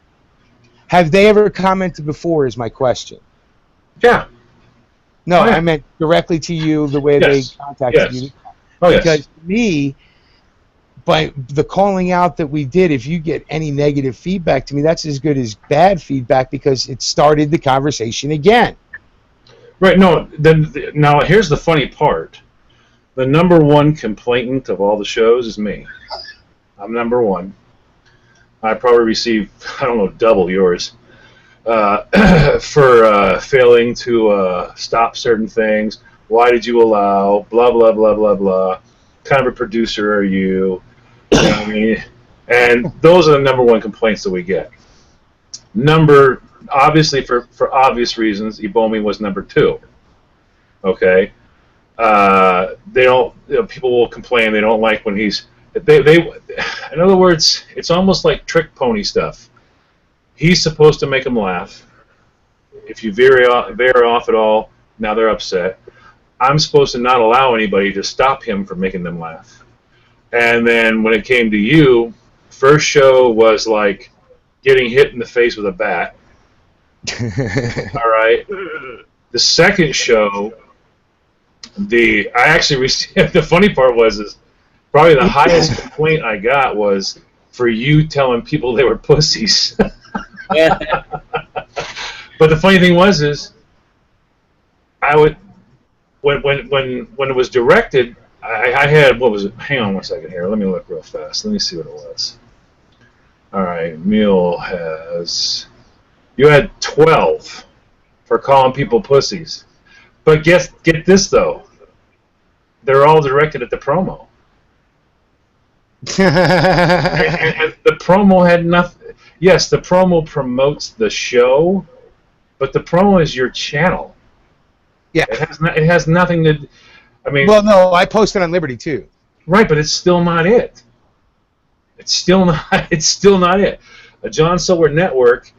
have they ever commented before? Is my question. Yeah. No, I meant directly to you, the way they contacted you. Oh, because to me, by the calling out that we did, if you get any negative feedback to me, that's as good as bad feedback because it started the conversation again. Right. No. Now here's the funny part. The number one complainant of all the shows is me. I'm number one. I probably receive, I don't know, double yours for failing to stop certain things. Why did you allow? Blah blah blah blah blah. What kind of a producer are you? You know what I mean? And those are the number one complaints that we get. Obviously for obvious reasons, Ibomi was number two. Okay. They don't. People will complain. They don't like when he's. In other words, it's almost like trick pony stuff. He's supposed to make them laugh. If you veer off at all, now they're upset. I'm supposed to not allow anybody to stop him from making them laugh. And then when it came to you, first show was like getting hit in the face with a bat. All right. The second show, I actually received. The funny part is probably the highest complaint I got was for you telling people they were pussies. But the funny thing is I would when it was directed, I had, what was it? Hang on one second here. Let me look real fast. Let me see what it was. All right, Mule you had 12 for calling people pussies. But get this though, they're all directed at the promo. and the promo had nothing. Yes, the promo promotes the show, but the promo is your channel. Yeah, it has nothing to. I mean, well, no, I posted on Liberty too. Right, but it's still not it. It's still not. It's still not it. A John Silver Network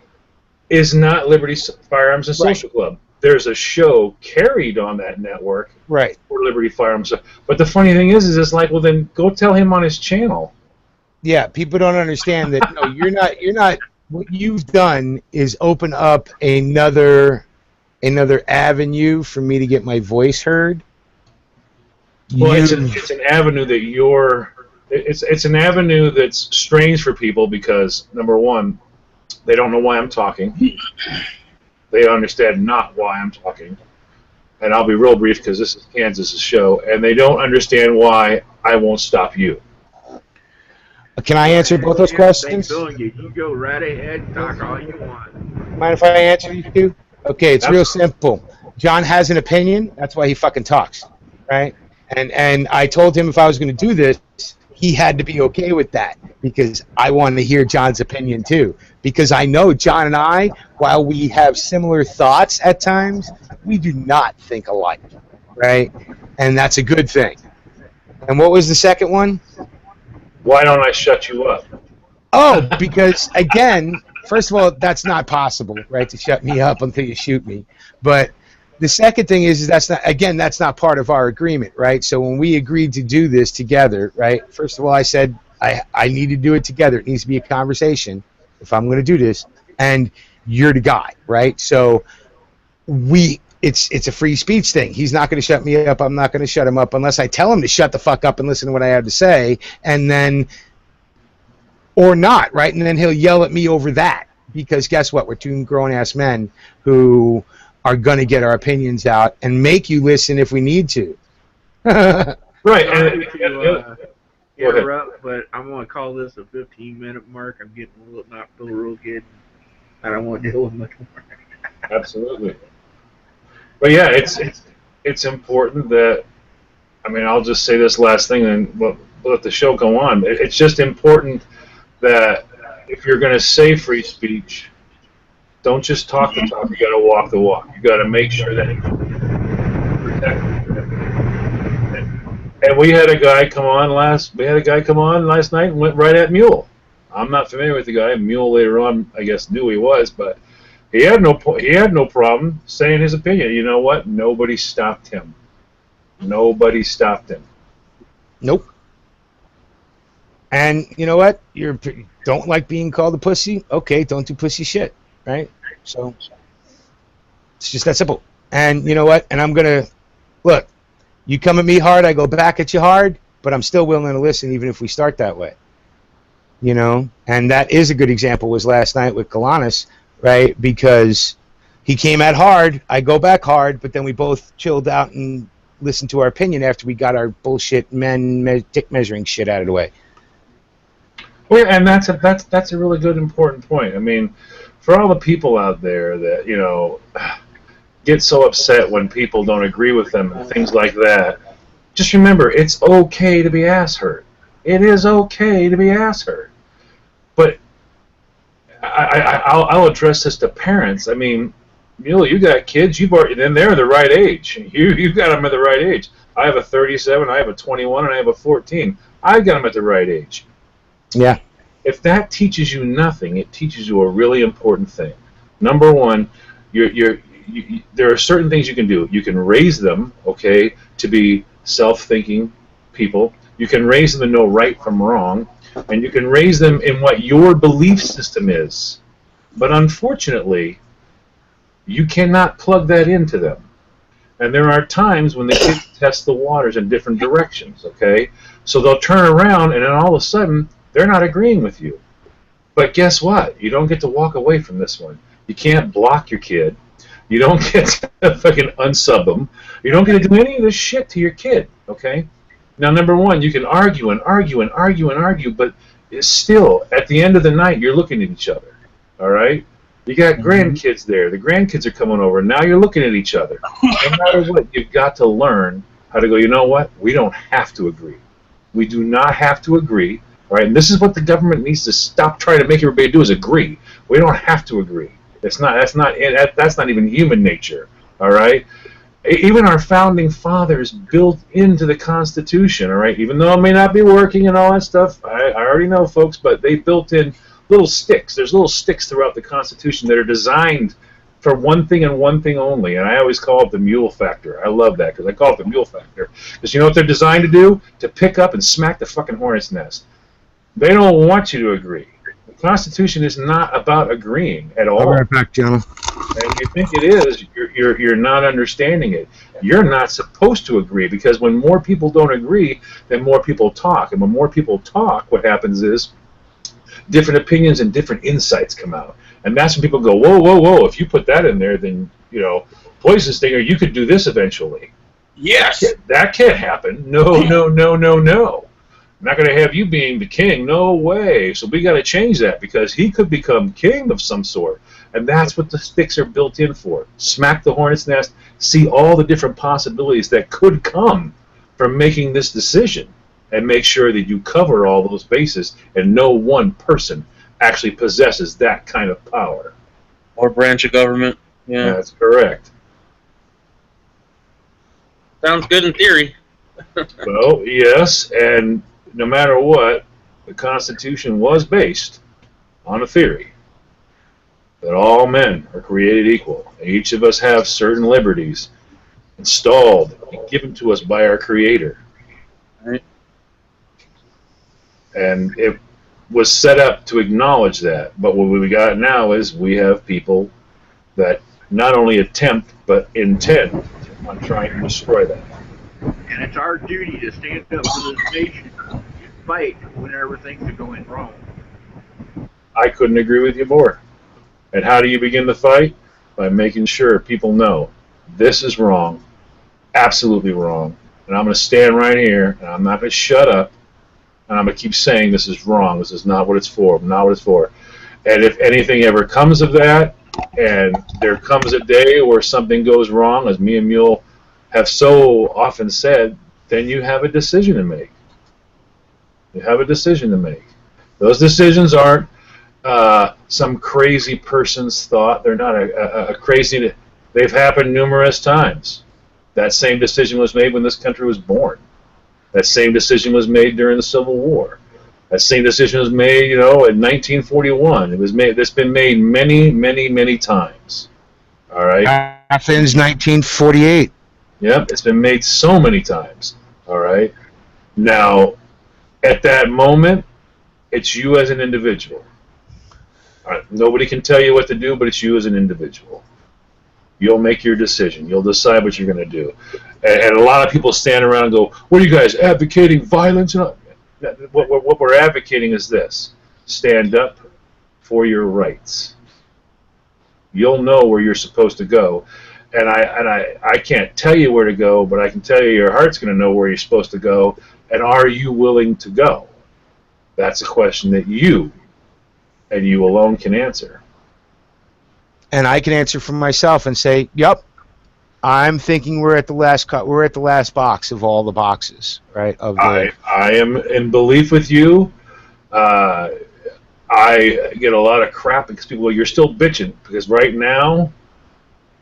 is not Liberty Firearms and Social Club. There's a show carried on that network, right, for Liberty Firearms. But the funny thing is it's like, well, then go tell him on his channel. Yeah, people don't understand that. No, you're not. What you've done is open up another avenue for me to get my voice heard. Well, it's an avenue that it's an avenue that's strange for people because, number one, they don't know why I'm talking. They understand not why I'm talking. And I'll be real brief because this is Kansas' show. And they don't understand why I won't stop you. Can I answer both those questions? You go right ahead, talk all you want. Mind if I answer you two? Okay, it's real simple. John has an opinion. That's why he fucking talks, right? And I told him if I was going to do this, he had to be okay with that because I wanted to hear John's opinion too. Because I know John and I, while we have similar thoughts at times, we do not think alike, right? And that's a good thing. And what was the second one? Why don't I shut you up? Oh, because, again, first of all, that's not possible, right, to shut me up until you shoot me. But the second thing is that's not part of our agreement, right? So when we agreed to do this together, right, first of all, I said I need to do it together. It needs to be a conversation if I'm going to do this, and you're the guy, right? So it's a free speech thing. He's not going to shut me up. I'm not going to shut him up unless I tell him to shut the fuck up and listen to what I have to say, and then or not, right? And then he'll yell at me over that because guess what? We're two grown-ass men who are going to get our opinions out and make you listen if we need to. Right. Interrupt, but I'm going to call this a 15-minute mark. I'm getting not feeling real good. I don't want to deal with much more. Absolutely. But yeah, it's important that, I mean, I'll just say this last thing and we'll let the show go on. It's just important that if you're going to say free speech, don't just talk the talk. You got to walk the walk. You got to make sure that you protect. And we had a guy come on last night and went right at Mule. I'm not familiar with the guy. Mule later on, I guess, knew he was, but He had no problem saying his opinion. You know what? Nobody stopped him. Nobody stopped him. Nope. And you know what? You don't like being called a pussy? Okay, don't do pussy shit, right? So it's just that simple. And you know what? And I'm gonna look. You come at me hard, I go back at you hard, but I'm still willing to listen, even if we start that way. You know, and that is a good example. Was last night with Kalanis, right? Because he came at hard, I go back hard, but then we both chilled out and listened to our opinion after we got our bullshit dick measuring shit out of the way. Well, and that's a really good important point. I mean, for all the people out there that, you know, get so upset when people don't agree with them and things like that, just remember, it's okay to be ass hurt. It is okay to be ass hurt. But I'll address this to parents. I mean, you got kids, and they're the right age. You've got them at the right age. I have a 37, I have a 21, and I have a 14. I've got them at the right age. Yeah. If that teaches you nothing, it teaches you a really important thing. Number one, there are certain things you can do. You can raise them, okay, to be self-thinking people. You can raise them to know right from wrong, and you can raise them in what your belief system is. But unfortunately, you cannot plug that into them. And there are times when the kids test the waters in different directions, okay? So they'll turn around, and then all of a sudden, they're not agreeing with you. But guess what? You don't get to walk away from this one. You can't block your kid. You don't get to fucking unsub them. You don't get to do any of this shit to your kid, okay? Now, number one, you can argue and argue and argue and argue, but it's still, at the end of the night, you're looking at each other, all right? You got grandkids there. The grandkids are coming over. Now you're looking at each other. No matter what, you've got to learn how to go, you know what? We don't have to agree. We do not have to agree, all right? And this is what the government needs to stop trying to make everybody do, is agree. We don't have to agree. That's not even human nature, all right? Even our founding fathers built into the Constitution, all right? Even though it may not be working and all that stuff, I already know, folks, but they built in little sticks. There's little sticks throughout the Constitution that are designed for one thing and one thing only, and I always call it the mule factor. I love that, because I call it the mule factor. Because you know what they're designed to do? To pick up and smack the fucking hornet's nest. They don't want you to agree. The Constitution is not about agreeing at all. I'll be right back, gentlemen. And if you think it is, you're not understanding it. You're not supposed to agree, because when more people don't agree, then more people talk. And when more people talk, what happens is different opinions and different insights come out. And that's when people go, whoa, whoa, whoa, if you put that in there, then, you know, Poison Stinger, you could do this eventually. Yes. That can't happen. No, no, no, no, no. I'm not going to have you being the king. No way. So we got to change that, because he could become king of some sort. And that's what the sticks are built in for. Smack the hornet's nest, see all the different possibilities that could come from making this decision, and make sure that you cover all those bases and no one person actually possesses that kind of power. Or branch of government. Yeah. That's correct. Sounds good in theory. Well, yes, and no matter what, the Constitution was based on a theory that all men are created equal. Each of us have certain liberties installed and given to us by our Creator. Right. And it was set up to acknowledge that. But what we got now is we have people that not only attempt, but intend on trying to destroy that. And it's our duty to stand up for this nation and fight whenever things are going wrong. I couldn't agree with you more. And how do you begin the fight? By making sure people know this is wrong, absolutely wrong, and I'm going to stand right here, and I'm not going to shut up, and I'm going to keep saying this is wrong, this is not what it's for, not what it's for. And if anything ever comes of that, and there comes a day where something goes wrong, as me and Mule have so often said, then you have a decision to make. You have a decision to make. Those decisions aren't some crazy person's thought. They're not a crazy... They've happened numerous times. That same decision was made when this country was born. That same decision was made during the Civil War. That same decision was made, in 1941. It was made. That's been made many, many, many times. All right. Athens, 1948. Yep, it's been made so many times. All right. Now, at that moment, it's you as an individual. All right. Nobody can tell you what to do, but it's you as an individual. You'll make your decision. You'll decide what you're going to do. And a lot of people stand around and go, "What are you guys advocating violence?" What we're advocating is this: stand up for your rights. You'll know where you're supposed to go, and I can't tell you where to go, but I can tell you your heart's going to know where you're supposed to go, and are you willing to go? That's a question that you and you alone can answer. And I can answer for myself and say, "Yep, I'm thinking we're at the last cut. We're at the last box of all the boxes, right?" I am in belief with you. I get a lot of crap because people go, "You're still bitching," because right now,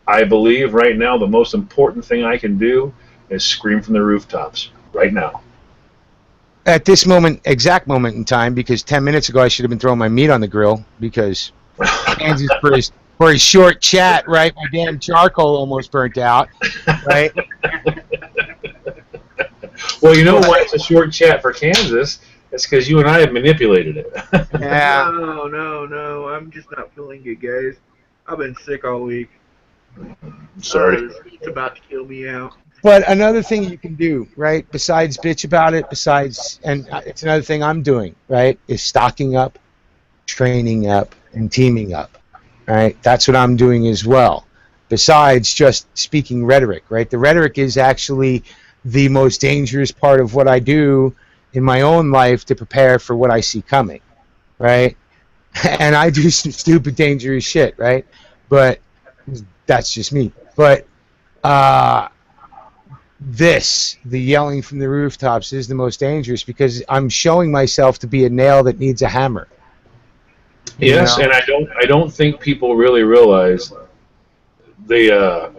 I believe right now the most important thing I can do is scream from the rooftops right now. At this exact moment in time, because 10 minutes ago I should have been throwing my meat on the grill because Kansas for his short chat, right? My damn charcoal almost burnt out, right? Well, you know why it's a short chat for Kansas? It's because you and I have manipulated it. Yeah. No. I'm just not feeling good, guys. I've been sick all week. Sorry. It's about to kill me out. But another thing you can do, right, besides bitch about it, and it's another thing I'm doing, right, is stocking up, training up, and teaming up, right? That's what I'm doing as well, besides just speaking rhetoric, right? The rhetoric is actually the most dangerous part of what I do in my own life to prepare for what I see coming, right? And I do some stupid, dangerous shit, right? But that's just me. But the yelling from the rooftops is the most dangerous because I'm showing myself to be a nail that needs a hammer. Yes, and I don't think people really realize I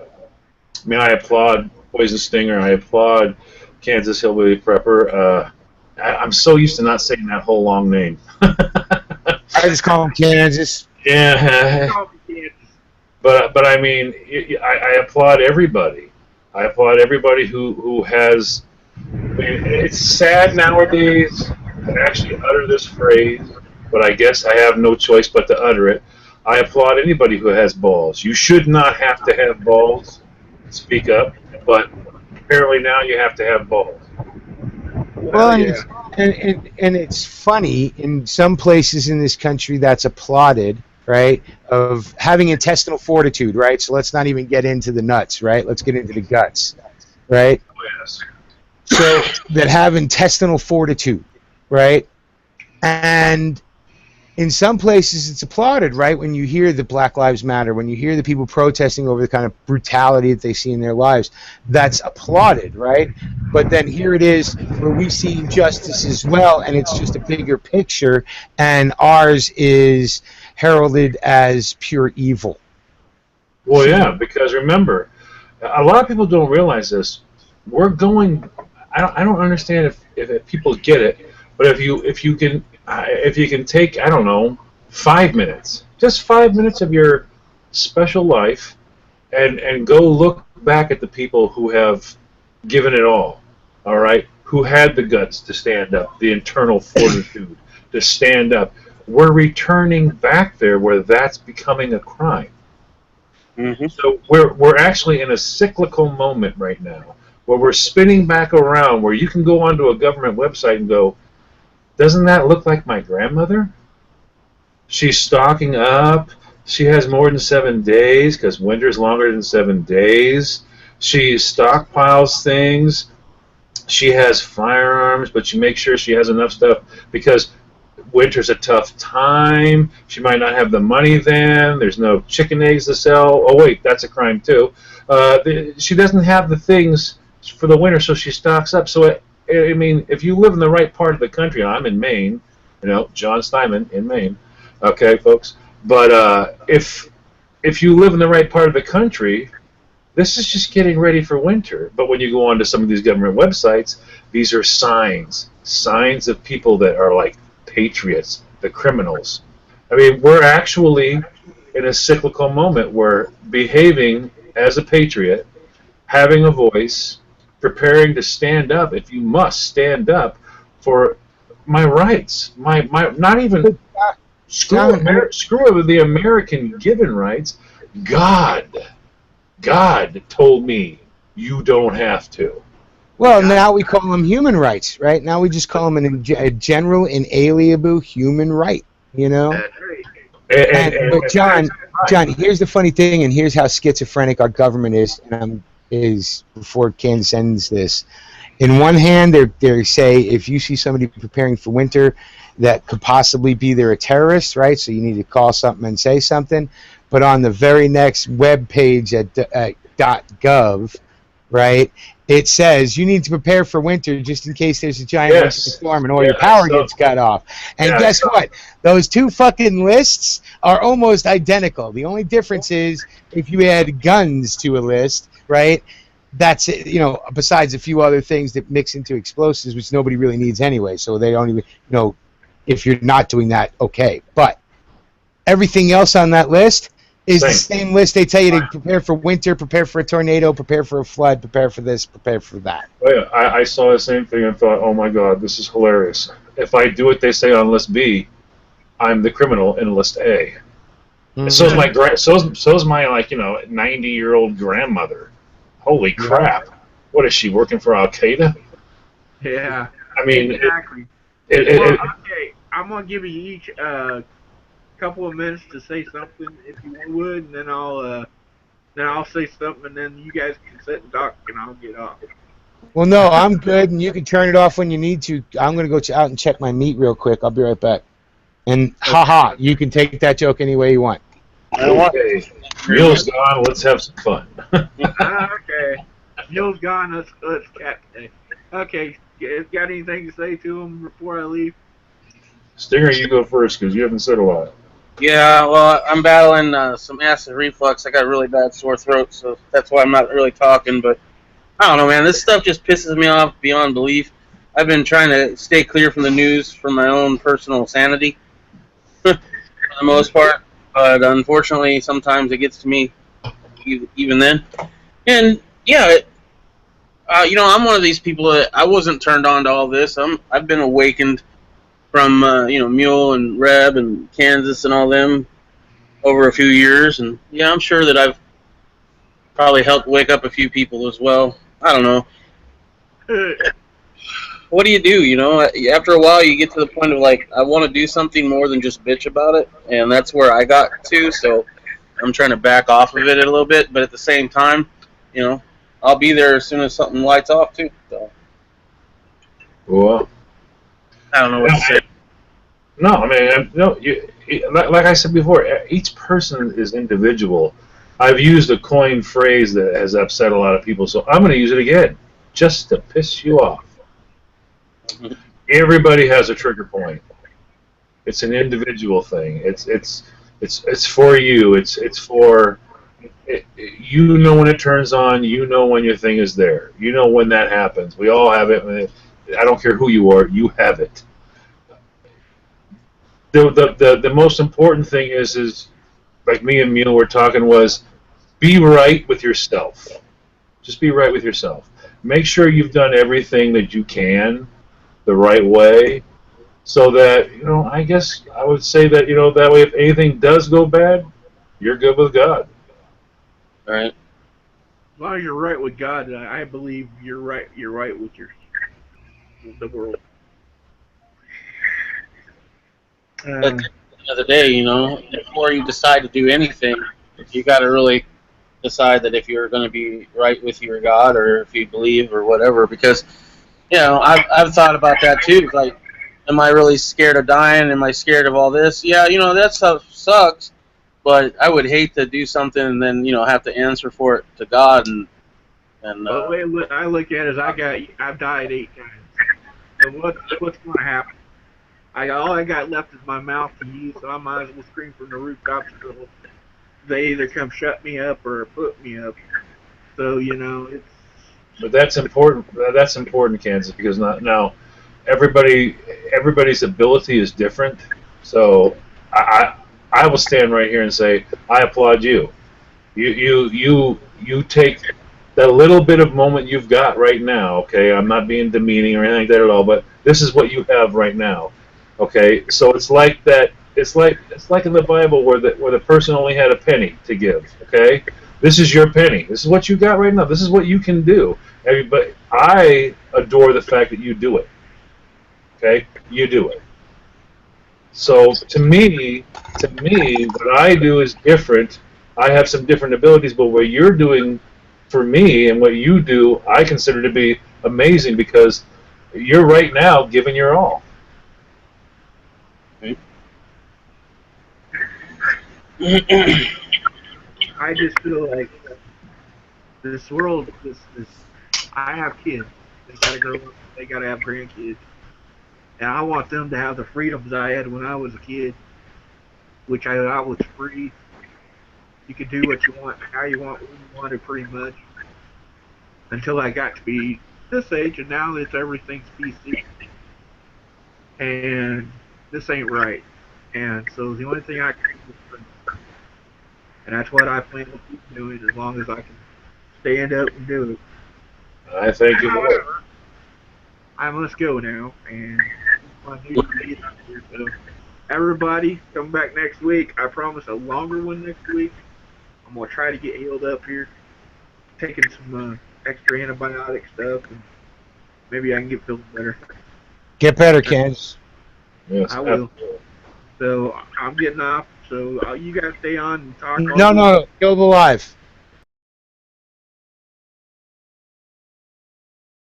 applaud Poison Stinger. I applaud Kansas Hillbilly Prepper. I'm so used to not saying that whole long name. I just call him Kansas. Yeah. But I mean, I applaud everybody. I applaud everybody who has. I mean, it's sad nowadays to actually utter this phrase, but I guess I have no choice but to utter it. I applaud anybody who has balls. You should not have to have balls to speak up, but apparently now you have to have balls. Well, yeah. and it's funny, in some places in this country that's applauded, right, of having intestinal fortitude, right? So let's not even get into the nuts, right? Let's get into the guts, right? Oh, yes. So that have intestinal fortitude, right? And in some places it's applauded, right? When you hear the Black Lives Matter, when you hear the people protesting over the kind of brutality that they see in their lives, that's applauded, right? But then here it is where we see injustice as well, and it's just a bigger picture, and ours is heralded as pure evil. Well, yeah, because remember, a lot of people don't realize this. We're going. I don't understand if people get it, but if you can take, I don't know, 5 minutes, just 5 minutes of your special life, and go look back at the people who have given it all right, who had the guts to stand up, the internal fortitude to stand up. We're returning back there where that's becoming a crime. Mm-hmm. So we're actually in a cyclical moment right now where we're spinning back around, where you can go onto a government website and go, doesn't that look like my grandmother? She's stocking up. She has more than 7 days because winter's longer than 7 days. She stockpiles things. She has firearms, but she makes sure she has enough stuff because winter's a tough time. She might not have the money then. There's no chicken eggs to sell. Oh, wait, that's a crime too. She doesn't have the things for the winter, so she stocks up. So, I mean, if you live in the right part of the country, I'm in Maine, John Steinman in Maine, okay, folks. But if you live in the right part of the country, this is just getting ready for winter. But when you go onto some of these government websites, these are signs of people that are like patriots, the criminals. I mean, we're actually in a cyclical moment where behaving as a patriot, having a voice, preparing to stand up, if you must stand up for my rights, my not even screw it with the American given rights. God told me you don't have to. Well, now we call them human rights, right? Now we just call them a general, inalienable human right, you know? But John, here's the funny thing, and here's how schizophrenic our government is before Kansas ends this. In one hand, they say if you see somebody preparing for winter that could possibly be they're a terrorist, right? So you need to call something and say something. But on the very next web page at .gov, right, it says you need to prepare for winter just in case there's a giant winter storm and all your power gets cut off. And guess what? Those two fucking lists are almost identical. The only difference is if you add guns to a list, right? That's it, you know, besides a few other things that mix into explosives, which nobody really needs anyway. So they don't even, you know, if you're not doing that, okay. But everything else on that list is the same list. They tell you to prepare for winter, prepare for a tornado, prepare for a flood, prepare for this, prepare for that. Oh, yeah. I saw the same thing and thought, oh my God, this is hilarious. If I do what they say on list B, I'm the criminal in list A. Mm-hmm. So's my like 90-year-old grandmother. Holy crap! What is she working for Al Qaeda? Yeah. I mean, exactly. Okay, I'm gonna give you each couple of minutes to say something if you would, and then I'll say something, and then you guys can sit and talk, and I'll get off. Well, no, I'm good, and you can turn it off when you need to. I'm gonna go out and check my meat real quick. I'll be right back. And haha, you can take that joke any way you want. Okay, Neil's gone. Let's have some fun. Okay, Neil's gone. Let's cat. Okay, got anything to say to him before I leave? Stinger, you go first because you haven't said a lot. Yeah, well, I'm battling some acid reflux. I got a really bad sore throat, so that's why I'm not really talking. But I don't know, man. This stuff just pisses me off beyond belief. I've been trying to stay clear from the news for my own personal sanity, for the most part. But unfortunately, sometimes it gets to me, even then. And yeah, I'm one of these people that I wasn't turned on to all this. I've been awakened from Mule and Reb and Kansas and all them over a few years, and yeah, I'm sure that I've probably helped wake up a few people as well. I don't know. What do? After a while, you get to the point of like, I want to do something more than just bitch about it, and that's where I got to. So I'm trying to back off of it a little bit, but at the same time, I'll be there as soon as something lights off too. So. Well, I don't know what to say. No, I mean, like I said before, each person is individual. I've used a coined phrase that has upset a lot of people, so I'm going to use it again, just to piss you off. Mm-hmm. Everybody has a trigger point. It's an individual thing. It's for you. It's for you know when it turns on. You know when your thing is there. You know when that happens. We all have it. I don't care who you are. You have it. The most important thing is like me and Mule were talking was be right with yourself. Just be right with yourself. Make sure you've done everything that you can the right way, so that I guess I would say that that way if anything does go bad, you're good with God. All right. As long as you're right with God, I believe you're right. You're right with the world. At the end of the day, before you decide to do anything, you got to really decide that if you're going to be right with your God or if you believe or whatever. Because, I've thought about that too. Like, am I really scared of dying? Am I scared of all this? Yeah, that stuff sucks. But I would hate to do something and then, have to answer for it to God. The way I look at it is I've died 8 times. And what's going to happen? All I got left is my mouth to use, so I might as well scream from the rooftops until they either come shut me up or put me up. So it's. But that's important. That's important, Kansas, because now everybody's ability is different. So I will stand right here and say I applaud you. You take that little bit of moment you've got right now. Okay, I'm not being demeaning or anything like that at all, but this is what you have right now. Okay, so it's like that. It's like in the Bible where the person only had a penny to give. Okay, this is your penny. This is what you got right now. This is what you can do. But I adore the fact that you do it. Okay, you do it. So to me, what I do is different. I have some different abilities, but what you're doing for me and what you do, I consider to be amazing because you're right now giving your all. I just feel like this world, I have kids. They gotta grow up. They gotta have grandkids, and I want them to have the freedoms I had when I was a kid, which I was free. You could do what you want, how you want, when you wanted, pretty much. Until I got to be this age, and now it's everything's PC, and this ain't right. And so the only thing I can do is free. And that's what I plan to keep doing as long as I can stand up and do it. I thank you. However, I must go now, and my new meeting here. So everybody, come back next week. I promise a longer one next week. I'm gonna try to get healed up here, taking some extra antibiotic stuff, and maybe I can get feeling better. Get better, Kansas. Yes, I will. So I'm getting off. So you guys stay on and talk. No, go live.